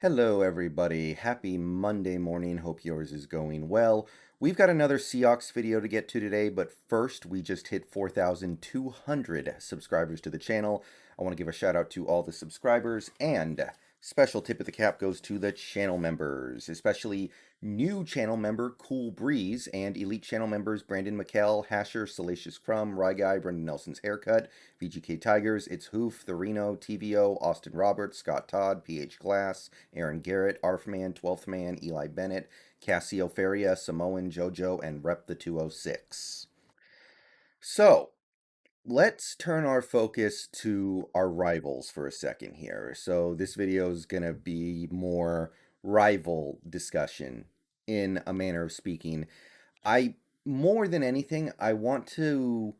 Hello, everybody. Happy Monday morning. Hope yours is going well. We've got another Seahawks video to get to today, but first, we just hit 4,200 subscribers to the channel. I want to give a shout out to all the subscribers, and special tip of the cap goes to the channel members, especially new channel member Cool Breeze and elite channel members Brandon McKell, Hasher, Salacious Crumb, Rye Guy, Brendan Nelson's Haircut, VGK Tigers, It's Hoof, The Reno, TVO, Austin Roberts, Scott Todd, PH Glass, Aaron Garrett, Eiferman, 12th Man, Eli Bennett, Castillo Feria, Samoan, JoJo, and Rep the 206. So, let's turn our focus to our rivals for a second here. So, this video is going to be more rival discussion in a manner of speaking. More than anything, I want to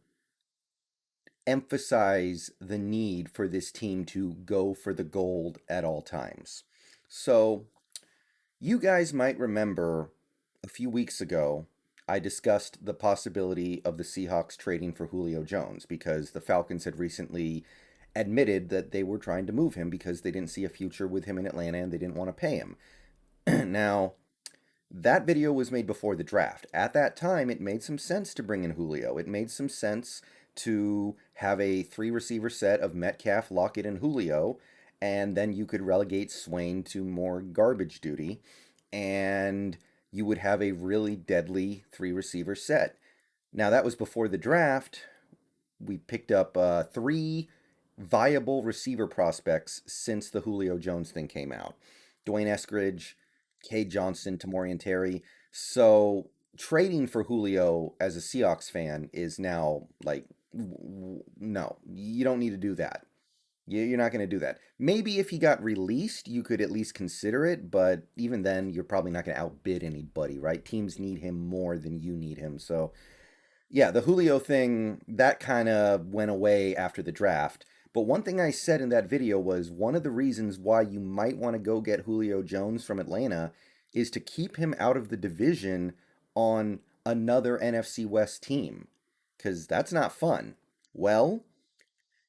emphasize the need for this team to go for the gold at all times. So, you guys might remember a few weeks ago, I discussed the possibility of the Seahawks trading for Julio Jones because the Falcons had recently admitted that they were trying to move him because they didn't see a future with him in Atlanta and they didn't want to pay him. Now, that video was made before the draft. At that time, it made some sense to bring in Julio. It made some sense to have a 3-receiver set of Metcalf, Lockett, and Julio, and then you could relegate Swain to more garbage duty, and you would have a really deadly 3-receiver set. Now, that was before the draft. We picked up 3 viable receiver prospects since the Julio Jones thing came out. Dwayne Eskridge, K. Johnson, Tamorian Terry. So trading for Julio as a Seahawks fan is now like, no, you don't need to do that. You're not going to do that. Maybe if he got released, you could at least consider it, but even then, you're probably not going to outbid anybody, right? Teams need him more than you need him. So, yeah, the Julio thing, that kind of went away after the draft. But one thing I said in that video was one of the reasons why you might want to go get Julio Jones from Atlanta is to keep him out of the division on another NFC West team, because that's not fun. Well,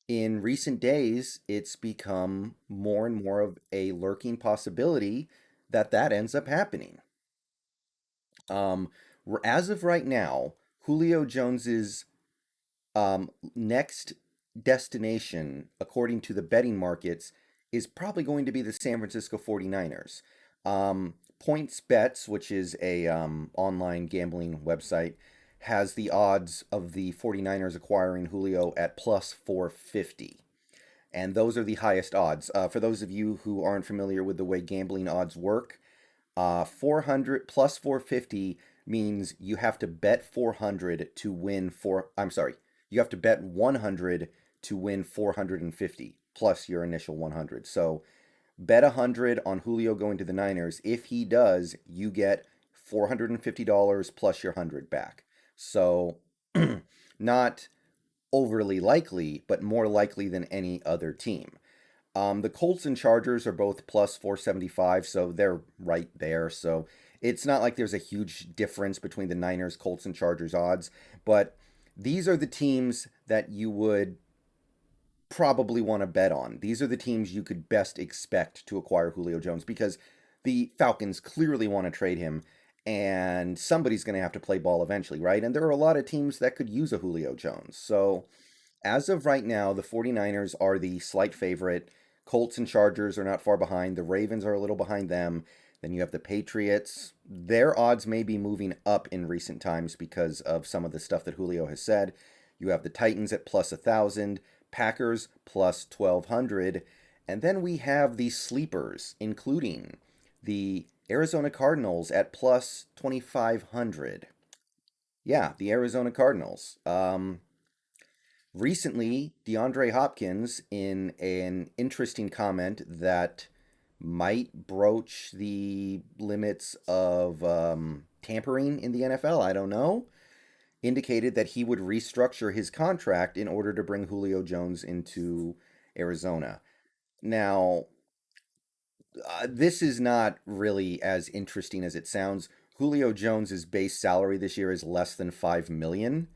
in recent days, it's become more and more of a lurking possibility that that ends up happening. Um, as of right now, Julio Jones's next destination, according to the betting markets, is probably going to be the San Francisco 49ers. Points Bets, which is a online gambling website, has the odds of the 49ers acquiring Julio at plus 450. And those are the highest odds. For those of you who aren't familiar with the way gambling odds work, 400 plus 450 means you have to bet 400 to win you have to bet 100 to win 450 plus your initial 100. So bet 100 on Julio going to the Niners. If he does, you get $450 plus your 100 back. So not overly likely, but more likely than any other team. The Colts and Chargers are both plus 475, so they're right there. So it's not like there's a huge difference between the Niners, Colts, and Chargers odds, but these are the teams that you would probably want to bet on. These are the teams you could best expect to acquire Julio Jones because the Falcons clearly want to trade him, and somebody's going to have to play ball eventually, right? And there are a lot of teams that could use a Julio Jones. So as of right now, the 49ers are the slight favorite. Colts and Chargers are not far behind. The Ravens are a little behind them. Then you have the Patriots. Their odds may be moving up in recent times because of some of the stuff that Julio has said. You have the Titans at plus 1,000, Packers plus 1,200, and then we have the sleepers, including the Arizona Cardinals at plus 2,500. Yeah, the Arizona Cardinals. Recently, DeAndre Hopkins, in an interesting comment that might broach the limits of tampering in the NFL, I don't know, indicated that he would restructure his contract in order to bring Julio Jones into Arizona. Now, this is not really as interesting as it sounds. Julio Jones's base salary this year is less than $5 million.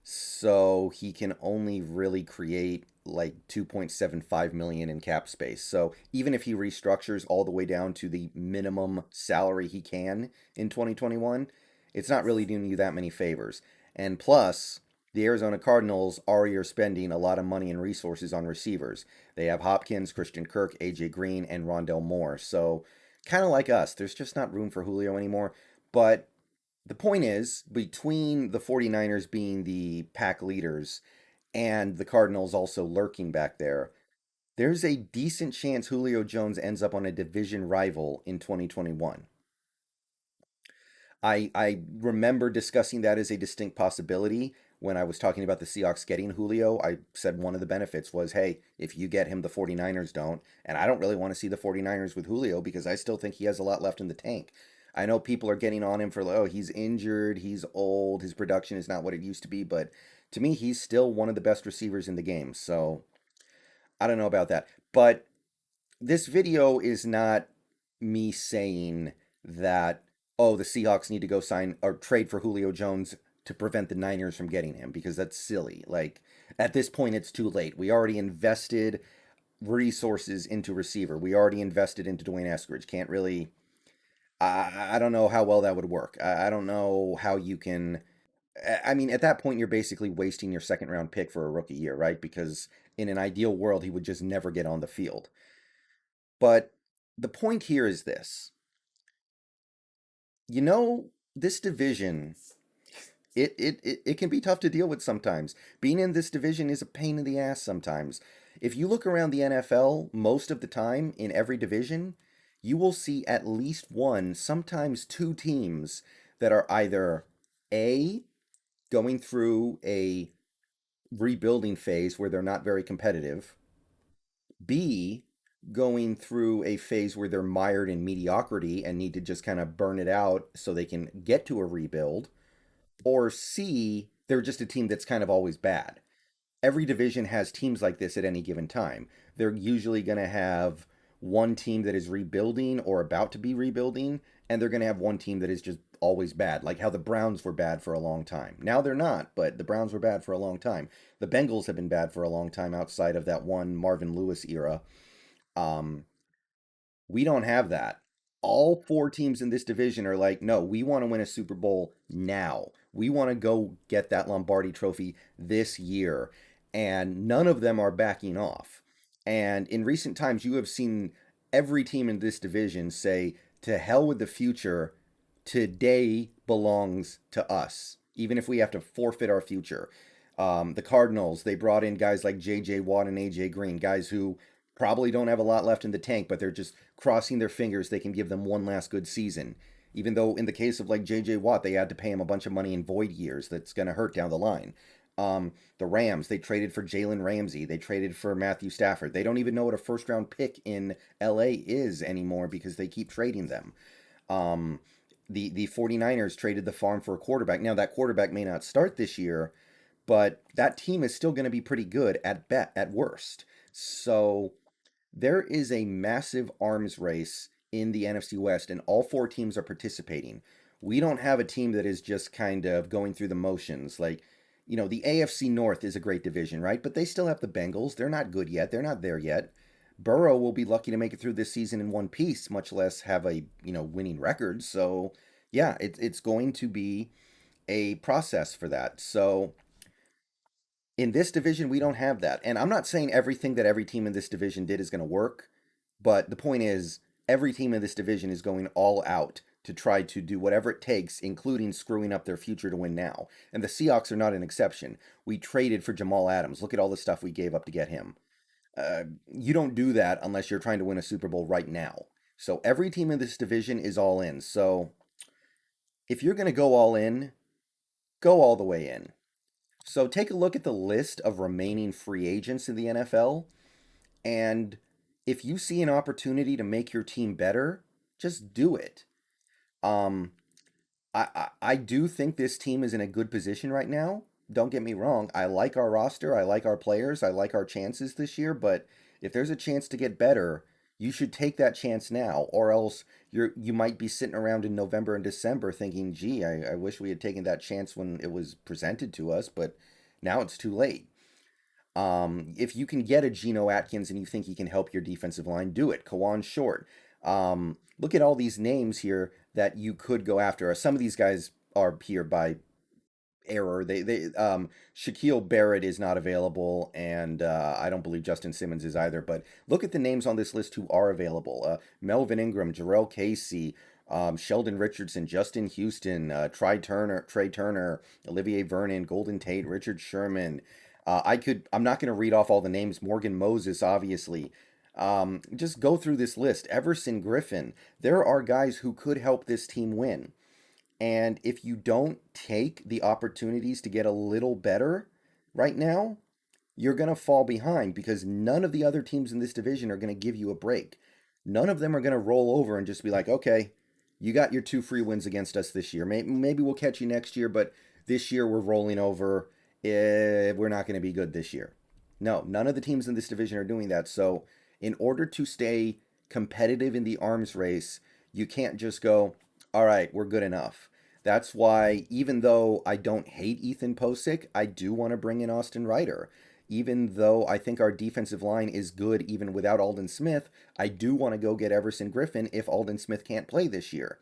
So he can only really create like 2.75 million in cap space. So even if he restructures all the way down to the minimum salary he can in 2021, it's not really doing you that many favors. And plus, the Arizona Cardinals already are spending a lot of money and resources on receivers. They have Hopkins, Christian Kirk, AJ Green, and Rondell Moore. So kind of like us, there's just not room for Julio anymore. But the point is, between the 49ers being the pack leaders and the Cardinals also lurking back there, there's a decent chance Julio Jones ends up on a division rival in 2021. I remember discussing that as a distinct possibility when I was talking about the Seahawks getting Julio. I said one of the benefits was, hey, if you get him, the 49ers don't. And I don't really want to see the 49ers with Julio because I still think he has a lot left in the tank. I know people are getting on him for, oh, he's injured, he's old, his production is not what it used to be, but to me, he's still one of the best receivers in the game. So I don't know about that. But this video is not me saying that, oh, the Seahawks need to go sign or trade for Julio Jones to prevent the Niners from getting him because that's silly. Like, at this point, it's too late. We already invested resources into receiver. We already invested into Dwayne Eskridge. Can't really. I don't know how well that would work. I don't know how you can. I mean, at that point, you're basically wasting your second round pick for a rookie year, right? Because in an ideal world, he would just never get on the field. But the point here is this. You know, this division, it can be tough to deal with sometimes. Being in this division is a pain in the ass sometimes. If you look around the NFL, most of the time in every division, you will see at least one, sometimes two teams that are either A, going through a rebuilding phase where they're not very competitive, B, going through a phase where they're mired in mediocrity and need to just kind of burn it out so they can get to a rebuild, or C, they're just a team that's kind of always bad. Every division has teams like this at any given time. They're usually going to have one team that is rebuilding or about to be rebuilding, and they're going to have one team that is just always bad, like how the Browns were bad for a long time. Now they're not, but the Browns were bad for a long time. The Bengals have been bad for a long time outside of that one Marvin Lewis era. Um, we don't have that. All four teams in this division are like, no, we want to win a Super Bowl now. We want to go get that Lombardi trophy this year. And none of them are backing off. And in recent times, you have seen every team in this division say, to hell with the future. Today belongs to us, even if we have to forfeit our future. The Cardinals, they brought in guys like J.J. Watt and A.J. Green, guys who probably don't have a lot left in the tank, but they're just crossing their fingers they can give them one last good season. Even though in the case of like J.J. Watt, they had to pay him a bunch of money in void years that's going to hurt down the line. The Rams, they traded for Jalen Ramsey. They traded for Matthew Stafford. They don't even know what a first round pick in LA is anymore because they keep trading them. Um, the 49ers traded the farm for a quarterback. Now, that quarterback may not start this year, but that team is still going to be pretty good at worst. So there is a massive arms race in the NFC West, and all four teams are participating. We don't have a team that is just kind of going through the motions. Like, the AFC North is a great division, right? But they still have the Bengals. They're not good yet. They're not there yet. Burrow will be lucky to make it through this season in one piece, much less have a winning record. So, yeah, it's going to be a process for that. So in this division, we don't have that. And I'm not saying everything that every team in this division did is going to work, but the point is, every team in this division is going all out to try to do whatever it takes, including screwing up their future to win now. And the Seahawks are not an exception. We traded for Jamal Adams. Look at all the stuff we gave up to get him. You don't do that unless you're trying to win a Super Bowl right now. So every team in this division is all in. So if you're going to go all in, go all the way in. So take a look at the list of remaining free agents in the NFL, and if you see an opportunity to make your team better, just do it. Um, I do think this team is in a good position right now. Don't get me wrong. I like our roster. I like our players. I like our chances this year. But if there's a chance to get better, you should take that chance now, or else you might be sitting around in November and December thinking, "Gee, I wish we had taken that chance when it was presented to us." But now it's too late. If you can get a Geno Atkins and you think he can help your defensive line, do it. Kawan Short. Look at all these names here that you could go after. Some of these guys are here by error. Shaquille Barrett is not available, and I don't believe Justin Simmons is either. But look at the names on this list who are available: Melvin Ingram, Jarrell Casey, Sheldon Richardson, Justin Houston, Trey Turner, Olivier Vernon, Golden Tate, Richard Sherman. I'm not going to read off all the names. Morgan Moses, obviously. Just go through this list. Everson Griffin. There are guys who could help this team win. And if you don't take the opportunities to get a little better right now, you're going to fall behind because none of the other teams in this division are going to give you a break. None of them are going to roll over and just be like, okay, you got your 2 free wins against us this year. Maybe we'll catch you next year, but this year we're rolling over. We're not going to be good this year. No, none of the teams in this division are doing that. So, in order to stay competitive in the arms race, you can't just go, all right, we're good enough. That's why, even though I don't hate Ethan Posick, I do want to bring in Austin Ryder. Even though I think our defensive line is good even without Alden Smith, I do want to go get Everson Griffin if Alden Smith can't play this year.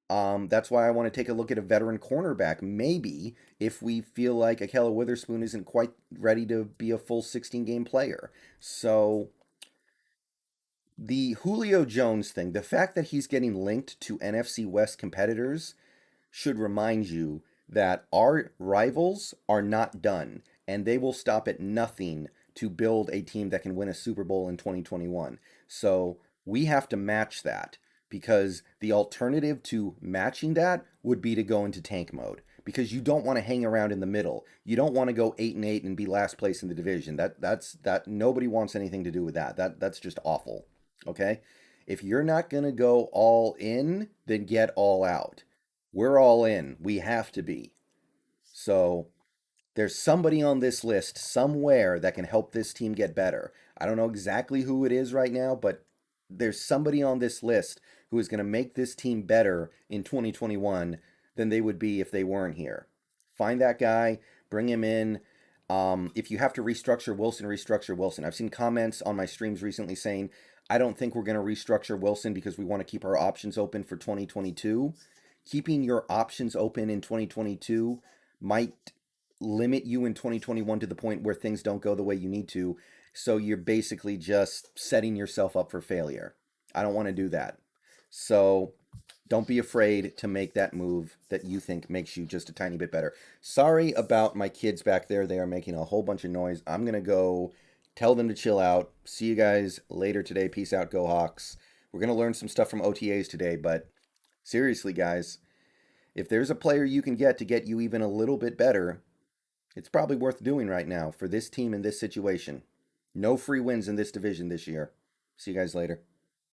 That's why I want to take a look at a veteran cornerback. Maybe if we feel like Akella Witherspoon isn't quite ready to be a full 16 game player. So the Julio Jones thing, the fact that he's getting linked to NFC West competitors should remind you that our rivals are not done and they will stop at nothing to build a team that can win a Super Bowl in 2021. So we have to match that because the alternative to matching that would be to go into tank mode because you don't want to hang around in the middle. You don't want to go 8-8 and be last place in the division. That nobody wants anything to do with that. That's just awful. Okay? If you're not going to go all in, then get all out. We're all in. We have to be. So there's somebody on this list somewhere that can help this team get better. I don't know exactly who it is right now, but there's somebody on this list who is going to make this team better in 2021 than they would be if they weren't here. Find that guy, bring him in. If you have to restructure Wilson, restructure Wilson. I've seen comments on my streams recently saying, I don't think we're going to restructure Wilson because we want to keep our options open for 2022. Keeping your options open in 2022 might limit you in 2021 to the point where things don't go the way you need to. So you're basically just setting yourself up for failure. I don't want to do that. So don't be afraid to make that move that you think makes you just a tiny bit better. Sorry about my kids back there. They are making a whole bunch of noise. I'm going to go tell them to chill out. See you guys later today. Peace out. Go Hawks. We're going to learn some stuff from OTAs today, but seriously, guys, if there's a player you can get to get you even a little bit better, it's probably worth doing right now for this team in this situation. No free wins in this division this year. See you guys later.